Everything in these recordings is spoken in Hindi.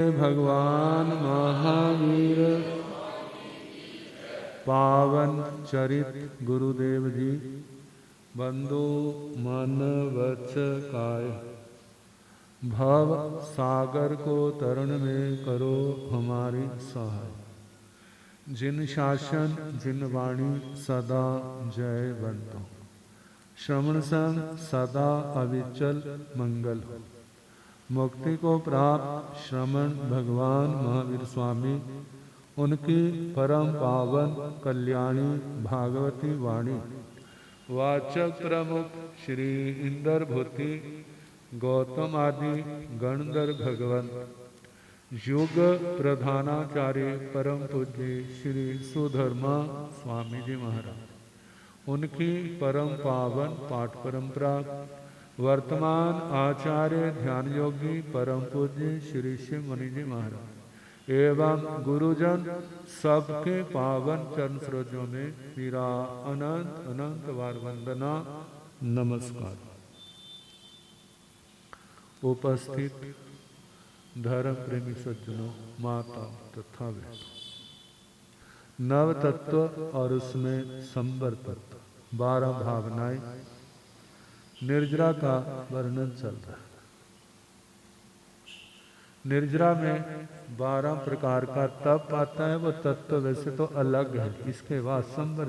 भगवान महावीर पावन चरित गुरुदेव जी बंधु मन वच काय, भव सागर को तरण में करो हमारी सहाय। जिन शासन जिन वाणी सदा जय बंतो, श्रवण संग सदा अविचल मंगल हो। मुक्ति को प्राप्त श्रमण भगवान महावीर स्वामी, उनकी परम पावन कल्याणी भागवती वाणी, वाचक प्रमुख श्री इंदर भूति गौतम आदि गणधर भगवंत, युग प्रधानाचार्य परम पूज्य श्री सुधर्मा स्वामी जी महाराज, उनकी परम पावन पाठ परंपरा, वर्तमान आचार्य ध्यान योगी परम पूज्य श्री शिव मुनि जी महाराज एवं गुरुजन सबके पावन चरण सरोजों में मेरा अनंत अनंत बार वंदना नमस्कार। उपस्थित धर्म प्रेमी सज्जनों, माता तथा वे नव तत्व और उसमें संबर तत्व 12 भावनाएं, निर्जरा का वर्णन चल रहा है। निर्जरा में 12 प्रकार का तप आता है। वो तत्व वैसे तो अलग है, इसके बाद संवर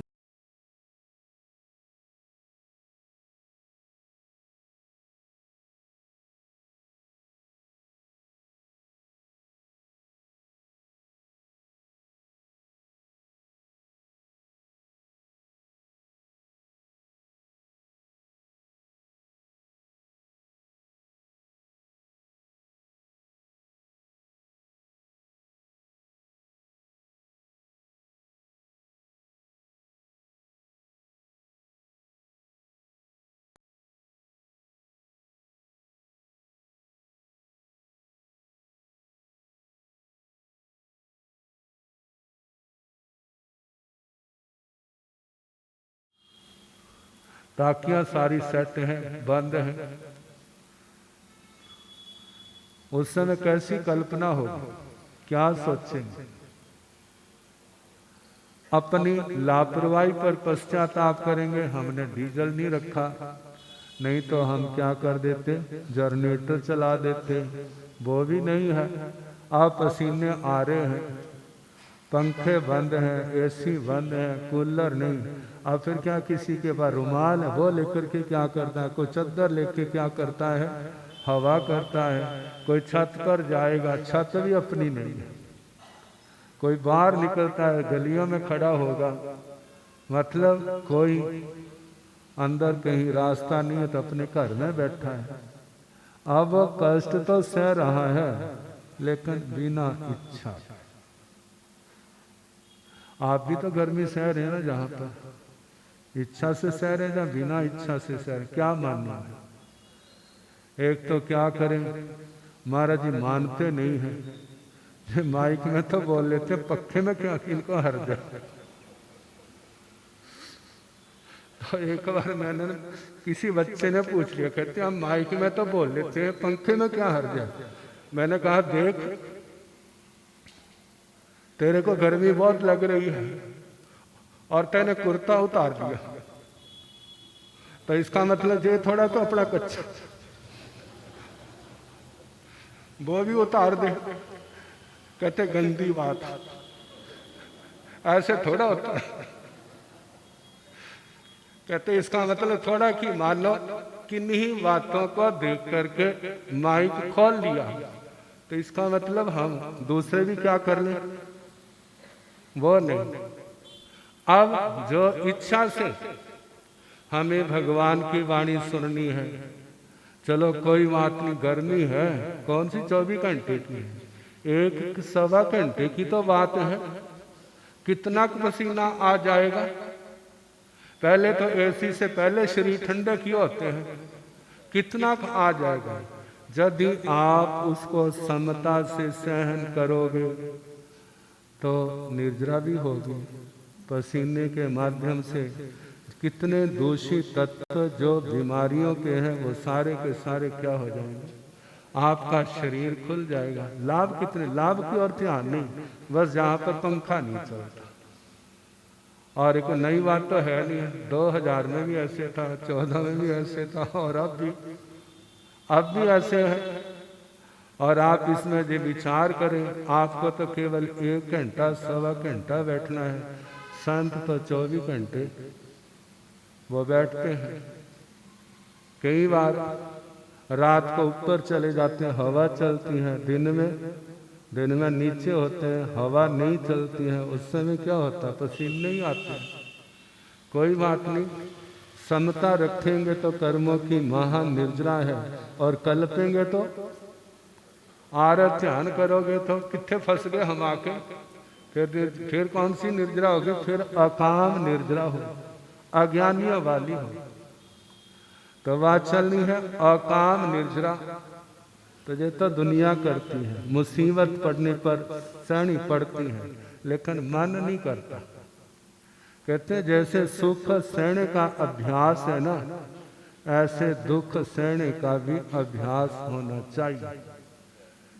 ताकियां सारी सेट हैं, बंद हैं। उस समय कैसी कल्पना होगी, क्या सोचेंगे? अपनी लापरवाही पर पश्चाताप करेंगे, हमने डीजल नहीं रखा, नहीं तो हम क्या कर देते, जनरेटर चला देते। वो भी नहीं है। आप पसीने आ रहे हैं, पंखे बंद हैं, एसी बंद है, कूलर नहीं। अब फिर क्या, किसी के पास रुमाल है, वो लेकर के क्या करता है, कोई चद्दर लेके क्या करता है, हवा करता है। कोई छत पर जाएगा, छत भी अपनी नहीं है। कोई बाहर निकलता है, गलियों में खड़ा होगा, मतलब कोई अंदर कहीं रास्ता नहीं है तो अपने घर में बैठा है। अब वो कष्ट तो सह रहा है, लेकिन बिना इच्छा। आप भी तो गर्मी सह रहे हैं ना, जहां पर इच्छा से सह रहे हैं या बिना इच्छा से सह रहे, क्या मानना है? एक तो क्या करें, महाराज जी मानते नहीं है, माइक में तो बोल लेते, पक्के में क्या इनको हर जाए। तो एक बार मैंने किसी बच्चे ने पूछ लिया, कहते हम माइक में तो बोल लेते हैं, पंखे में क्या हर जाए। मैंने कहा देख, तेरे को गर्मी बहुत लग रही है और तेने कुर्ता उतार दिया, तो इसका मतलब ये थोड़ा तो अपना कच्चा वो भी उतार दे। कहते गंदी बात, ऐसे थोड़ा होता है। कहते इसका मतलब थोड़ा कि मान लो किन्हीं बातों को देख करके माइक खोल दिया, तो इसका मतलब हम दूसरे भी क्या कर लें, वो नहीं। अब जो इच्छा से हमें भगवान की वाणी सुननी है, चलो कोई बात नहीं, गर्मी है, कौन सी 24 घंटे की है, 1-1.25 घंटे की तो बात है। कितना पसीना आ जाएगा। पहले तो एसी से पहले शरीर ठंडे किए होते हैं, कितना आ जाएगा। यदि आप उसको समता से सहन करोगे तो निर्जरा भी होगी। पसीने के माध्यम से कितने दूषित तत्व जो बीमारियों के हैं वो सारे के सारे क्या हो जाएंगे, आपका शरीर खुल जाएगा। लाभ कितने, लाभ की और ध्यान नहीं, बस जहाँ पर पंखा नहीं चलता। और एक नई बात तो है नहीं, 2000 में भी ऐसे था, 14 में भी ऐसे था, और अब भी ऐसे है। और आप इसमें जो विचार करें, आपको तो केवल 1 घंटा सवा घंटा बैठना है, संत तो 24 घंटे वो बैठते हैं। कई बार रात को ऊपर चले जाते हैं, हवा चलती है, दिन में नीचे होते हैं, हवा नहीं चलती है, उस समय क्या होता है, पसीने नहीं आते। कोई बात नहीं, समता रखेंगे तो कर्मों की महान निर्जरा है, और कल्पेंगे तो आरत ध्यान करोगे तो कितने फंस गए हम आके। फिर कौन सी निर्जरा होगी, फिर अकाम निर्जरा हो, अज्ञानियों वाली हो। तो बात चलनी है अकाम निर्जरा। तो ये तो दुनिया करती है, मुसीबत पड़ने पर सहनी पड़ती है, लेकिन मन नहीं करता। कहते जैसे सुख सहने का अभ्यास है ना, ऐसे दुख सहने का भी अभ्यास होना चाहिए।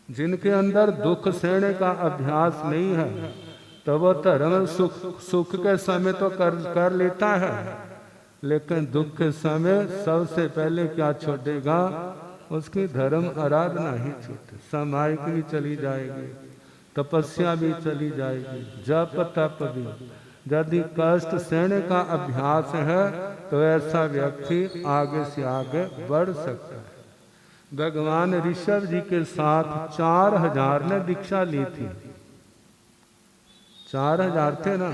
जिनके अंदर दुख सहने का अभ्यास नहीं है, तो वो धर्म सुख के समय तो कर लेता है, लेकिन दुख के समय सबसे पहले क्या छोड़ेगा, उसकी धर्म आराधना ही छूटे। सामायिक भी चली जाएगी, तपस्या भी चली जाएगी, जप तप भी। यदि कष्ट सहने का अभ्यास है तो ऐसा व्यक्ति आगे से आगे बढ़ सकता है। भगवान ऋषभ जी के साथ 4000 ने दीक्षा ली थी। 4000 थे ना,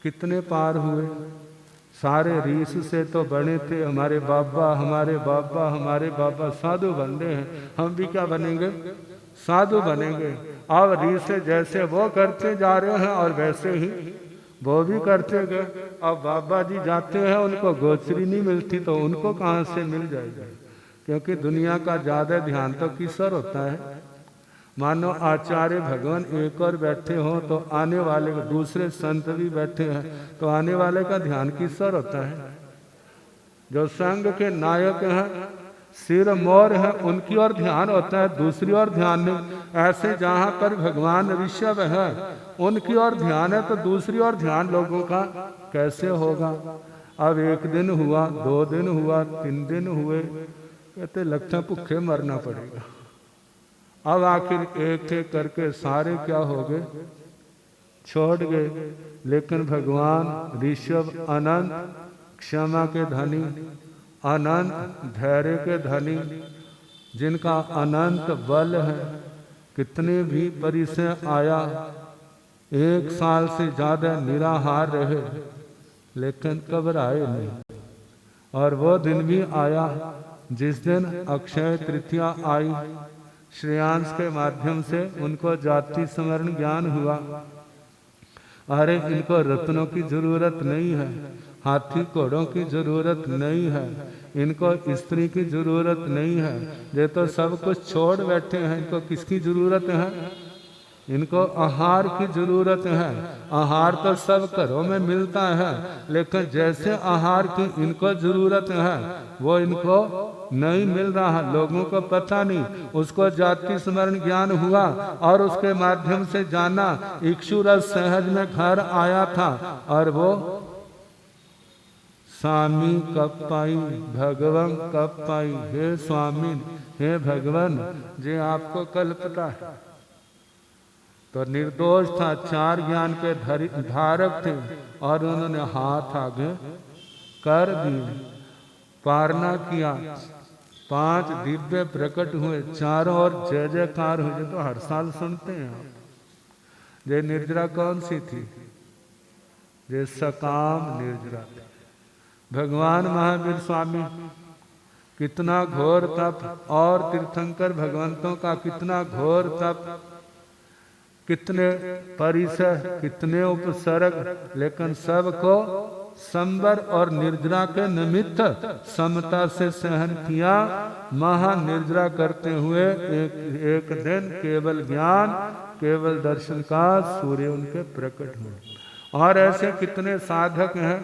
कितने पार हुए। सारे ऋष से तो बने थे, हमारे बाबा हमारे बाबा हमारे बाबा साधु बन रहे हैं, हम भी क्या बनेंगे, साधु बनेंगे। अब ऋष जैसे वो करते जा रहे हैं और वैसे ही वो भी करते गए। अब बाबा जी जाते हैं, उनको गोचरी नहीं मिलती, तो उनको कहाँ से मिल जाएगी, क्योंकि दुनिया का ज्यादा ध्यान तो किस ओर होता है। मानो आचार्य भगवान एक और बैठे हो तो आने वाले, दूसरे संत भी बैठे हैं तो आने वाले का ध्यान किस ओर होता है। जो संघ के नायक हैं, सिर मोर है, उनकी ओर ध्यान होता है, दूसरी ओर ध्यान नहीं। ऐसे जहाँ पर भगवान ऋषभ है उनकी ओर ध्यान है, तो दूसरी ओर ध्यान लोगों का कैसे होगा। अब 1 दिन हुआ, 2 दिन हुआ, 3 दिन हुए, कहते लगता भूखे मरना पड़ेगा। अब आखिर एक एक करके सारे क्या हो गए, छोड़ गए। लेकिन भगवान ऋषभ अनंत क्षमा के धनी, अनंत धैर्य के धनी, जिनका अनंत बल है, कितने भी परिसर आया, 1 साल से ज्यादा निराहार रहे, लेकिन घबराए नहीं। और वो दिन भी आया जिस दिन अक्षय तृतीया आई, श्रेयांश के माध्यम से उनको जाति स्मरण ज्ञान हुआ। अरे इनको रत्नों की जरूरत नहीं है, हाथी घोड़ों की जरूरत नहीं है, इनको स्त्री की जरूरत नहीं है, ये तो सब कुछ छोड़ बैठे हैं। इनको किसकी जरूरत है, इनको आहार की जरूरत है। आहार तो सब घरों में मिलता है, लेकिन जैसे आहार की इनको जरूरत है वो इनको नहीं मिल रहा, लोगों को पता नहीं। उसको जाति स्मरण ज्ञान हुआ और उसके माध्यम से जाना, इक्षुरस सहज में घर आया था और वो स्वामी कब पाई, भगवान कब पाई, हे स्वामी हे भगवान, जे आपको कल पता है। तो निर्दोष था, 4 ज्ञान के धारक थे और उन्होंने हाथ आगे कर दिए, पारना किया, 5 दिव्य प्रकट हुए, चारों ओर जय जयकार हुए। तो हर साल सुनते हैं आप। ये निर्जरा कौन सी थी, ये सकाम निर्जरा थी। भगवान महावीर स्वामी कितना घोर तप, और तीर्थंकर भगवंतों का कितना घोर तप, कितने परिसर, कितने उपसर्ग, लेकिन सबको संबर और निर्जरा के निमित्त समता से सहन किया। महानिर्जरा करते हुए एक दिन केवल ज्ञान, केवल दर्शन का सूर्य उनके प्रकट हुए। और ऐसे कितने साधक हैं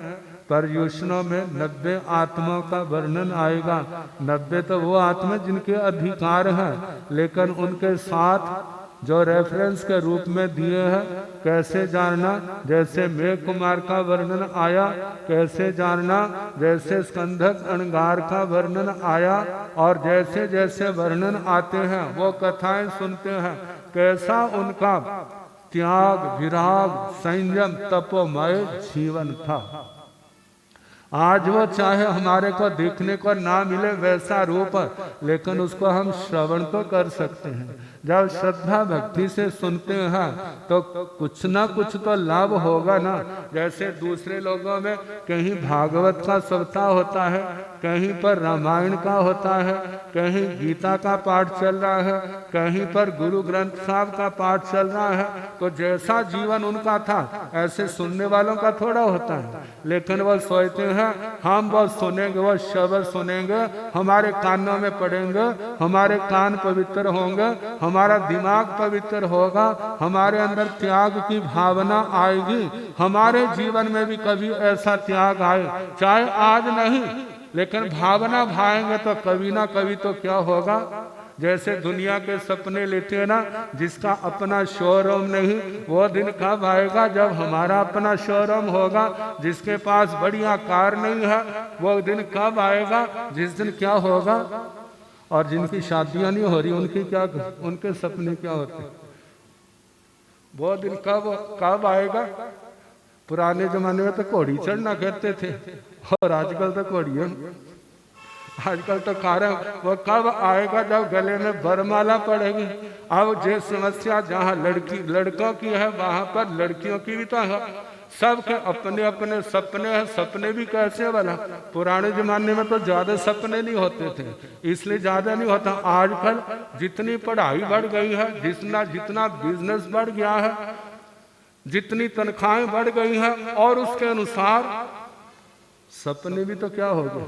पर्युषणों में 90 आत्माओं का वर्णन आएगा। 90 तो वो आत्मा जिनके अधिकार हैं, लेकिन उनके साथ जो रेफरेंस के रूप में दिए हैं, कैसे जानना, जैसे मेघ कुमार का वर्णन आया, कैसे जानना, जैसे स्कंधक अणगार का वर्णन आया, और जैसे जैसे वर्णन आते हैं वो कथाएं सुनते हैं, कैसा उनका त्याग, विराग, संयम, तपोमय जीवन था। आज वो चाहे हमारे को देखने को ना मिले वैसा रूप, लेकिन उसको हम श्रवण तो कर सकते हैं। जब श्रद्धा भक्ति से सुनते हैं तो कुछ ना कुछ तो लाभ होगा ना। जैसे दूसरे लोगों में कहीं भागवत का सप्ताह होता है, कहीं पर रामायण का होता है, कहीं गीता का पाठ चल रहा है, कहीं पर गुरु ग्रंथ साहब का पाठ चल रहा है, तो जैसा जीवन उनका था ऐसे सुनने वालों का थोड़ा होता है। लेकिन वो सोचते हैं हम वो सुनेंगे, वो शब्द सुनेंगे, हमारे कानों में पड़ेंगे, हमारे कान पवित्र होंगे, हमारा दिमाग पवित्र होगा, हमारे अंदर त्याग की भावना आएगी, हमारे जीवन में भी कभी ऐसा त्याग आए, चाहे आज नहीं लेकिन भावना भाएंगे तो कभी ना कभी तो क्या होगा। जैसे दुनिया के सपने लेते हैं ना, जिसका अपना शोरूम नहीं, वो दिन कब आएगा जब हमारा अपना शोरूम होगा। जिसके पास बढ़िया कार नहीं है, वो दिन कब आएगा जिस दिन क्या होगा। और जिनकी शादियां नहीं हो रही उनकी क्या, उनके सपने क्या होते, वो दिन कब आएगा। पुराने जमाने में तो घोड़ी चढ़ना कहते थे, और आजकल तो घोड़ियों, आजकल तो कार। वो कब आएगा जब गले में बरमाला पड़ेगी। अब जो समस्या जहाँ लड़कों की है वहां पर लड़कियों की भी तो है। सबके अपने अपने सपने हैं। सपने भी कैसे वाला, पुराने जमाने में तो ज्यादा सपने नहीं होते थे, इसलिए ज्यादा नहीं होता। आजकल जितनी पढ़ाई बढ़ गई है, जितना बिजनेस बढ़ गया है, जितनी तनख्वाहें बढ़ गई हैं, और उसके अनुसार सपने भी तो क्या हो गए।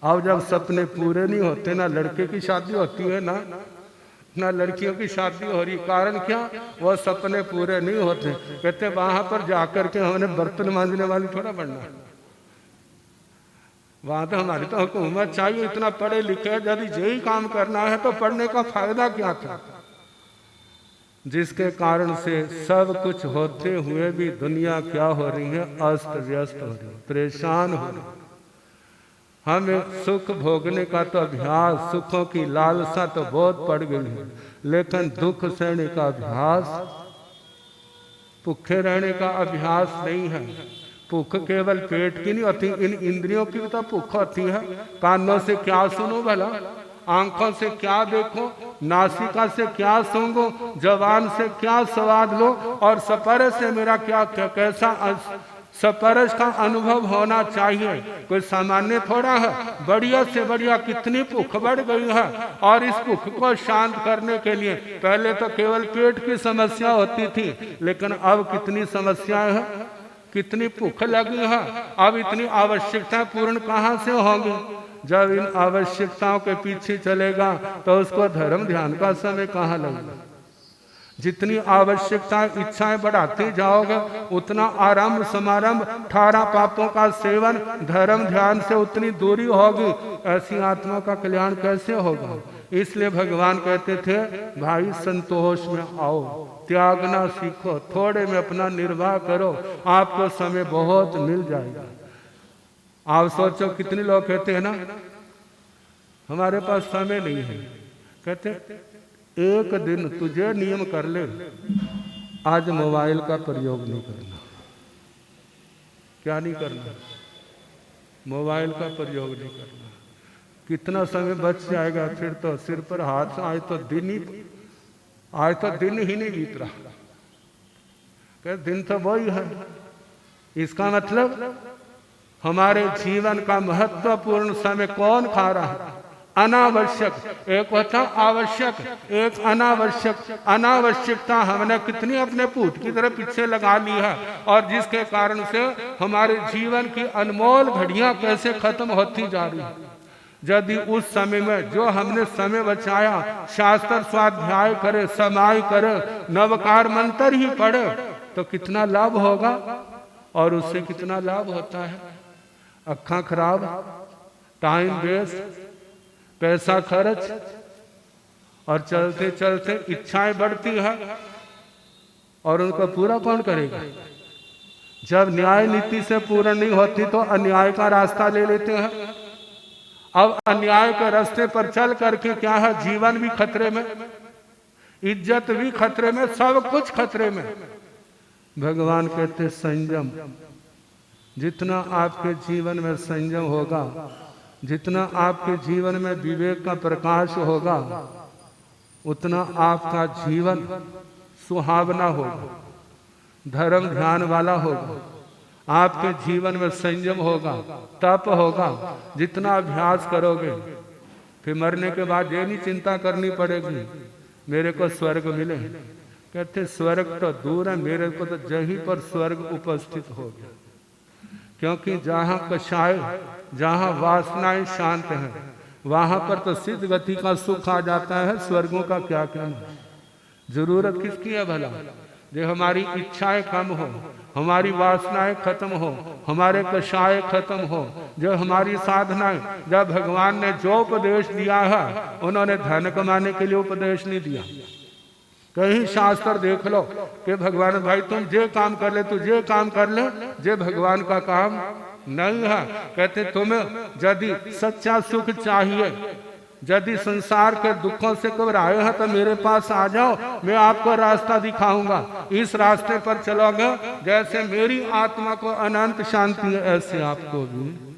अब जब सपने पूरे नहीं होते, ना लड़के की शादी होती है ना लड़कियों की शादी हो रही। कारण क्या, वो सपने पूरे नहीं होते। कहते वहां पर जाकर के हमने बर्तन मांजने वाली थोड़ा बनना, वहां तो हमारी तो हुकूमत चाहिए। इतना पढ़े लिखे, यदि यही काम करना है तो पढ़ने का फायदा क्या था। जिसके कारण से सब कुछ होते हुए भी दुनिया क्या हो रही है, अस्त व्यस्त हो रही है, परेशान हो रही है। हमें सुख भोगने का तो अभ्यास, सुखों की लालसा तो बहुत पड़ गई है, लेकिन दुख सहने का अभ्यास, भूखे रहने का अभ्यास नहीं है। भूख केवल पेट की नहीं होती, इन इंद्रियों की भी तो भूख होती है। कानों से क्या सुनो भला, आंखों से क्या देखो, नासिका से क्या सूंघो, जबान से क्या स्वाद लो, और स्पर्श से मेरा क्या कैसा स्पर्श का अनुभव होना चाहिए। कोई सामान्य थोड़ा है। बढ़िया से बढ़िया कितनी भूख बढ़ गई है, और इस भूख को शांत करने के लिए पहले तो केवल पेट की समस्या होती थी, लेकिन अब कितनी समस्याएं हैं, कितनी भूख लगी है। अब इतनी आवश्यकताएं पूर्ण कहाँ से होंगी। जब इन आवश्यकताओं के पीछे चलेगा तो उसको धर्म ध्यान का समय कहाँ लगेगा। जितनी आवश्यकताएं इच्छाएं बढ़ाते जाओगे, उतना आरंभ समारंभ 18 पापों का सेवन, धर्म ध्यान से उतनी दूरी होगी। ऐसी आत्मा का कल्याण कैसे होगा। इसलिए भगवान कहते थे, भाई संतोष में आओ, त्यागना सीखो, थोड़े में अपना निर्वाह करो, आपको समय बहुत मिल जाएगा। आप सोचो कितने लोग कहते हैं ना, हमारे पास समय नहीं है। कहते एक दिन तुझे नियम कर ले, आज मोबाइल का प्रयोग नहीं करना। क्या नहीं करना, मोबाइल का प्रयोग नहीं करना। कितना समय बच जाएगा, फिर तो सिर पर हाथ, आज तो दिन ही नहीं बीत रहा। कहते दिन तो वही है। इसका मतलब हमारे जीवन का महत्वपूर्ण समय कौन खा रहा है। अनावश्यक, एक होता आवश्यक, एक अनावश्यक। अनावश्यकता हमने कितनी अपने पूत की तरह पीछे लगा ली है, और जिसके कारण से हमारे जीवन की अनमोल घड़ियां कैसे खत्म होती जा रही है। यदि उस समय में जो हमने समय बचाया, शास्त्र स्वाध्याय करे, समाय करे, नवकार मंत्र ही पढ़े, तो कितना लाभ होगा। और उससे कितना लाभ होता है? अक्खा खराब, टाइम वेस्ट, पैसा खर्च, और चलते चलते इच्छाएं बढ़ती है और उनका पूरा कौन करेगा? जब न्याय नीति से पूर्ण नहीं होती तो अन्याय का रास्ता ले लेते हैं। अब अन्याय के रास्ते पर चल करके क्या है? जीवन भी खतरे में, इज्जत भी खतरे में, सब कुछ खतरे में। भगवान कहते संयम, जितना आपके जीवन में संयम होगा, जितना आपके जीवन में विवेक का प्रकाश होगा, उतना आपका जीवन सुहावना होगा, धर्म ध्यान वाला होगा। आपके जीवन में संयम होगा, तप होगा। जितना अभ्यास करोगे, फिर मरने के बाद ये नहीं चिंता करनी पड़ेगी मेरे को स्वर्ग मिले। कहते स्वर्ग तो दूर है, मेरे को तो जहीं पर स्वर्ग उपस्थित हो गया। क्योंकि जहाँ कषाय, जहाँ वासनाएं शांत हैं, वहां पर तो सिद्ध गति का सुख आ जाता है। स्वर्गों का क्या कहना? जरूरत किसकी है भला? जो हमारी इच्छाएं कम हो, हमारी वासनाएं खत्म हो, हमारे कषाय खत्म हो, जो हमारी साधनाएं। जब भगवान ने जो उपदेश दिया है, उन्होंने धन कमाने के लिए उपदेश नहीं दिया। कहीं शास्त्र देख लो कि भगवान भाई तुम जे काम कर ले, तू जे काम कर ले, जे भगवान का काम नहीं है। कहते तुम्हें यदि सच्चा सुख चाहिए, यदि संसार के दुखों से घबराए हैं, तो मेरे पास आ जाओ, मैं आपको रास्ता दिखाऊंगा। इस रास्ते पर चलोगे, जैसे मेरी आत्मा को अनंत शांति है, ऐसे आपको भी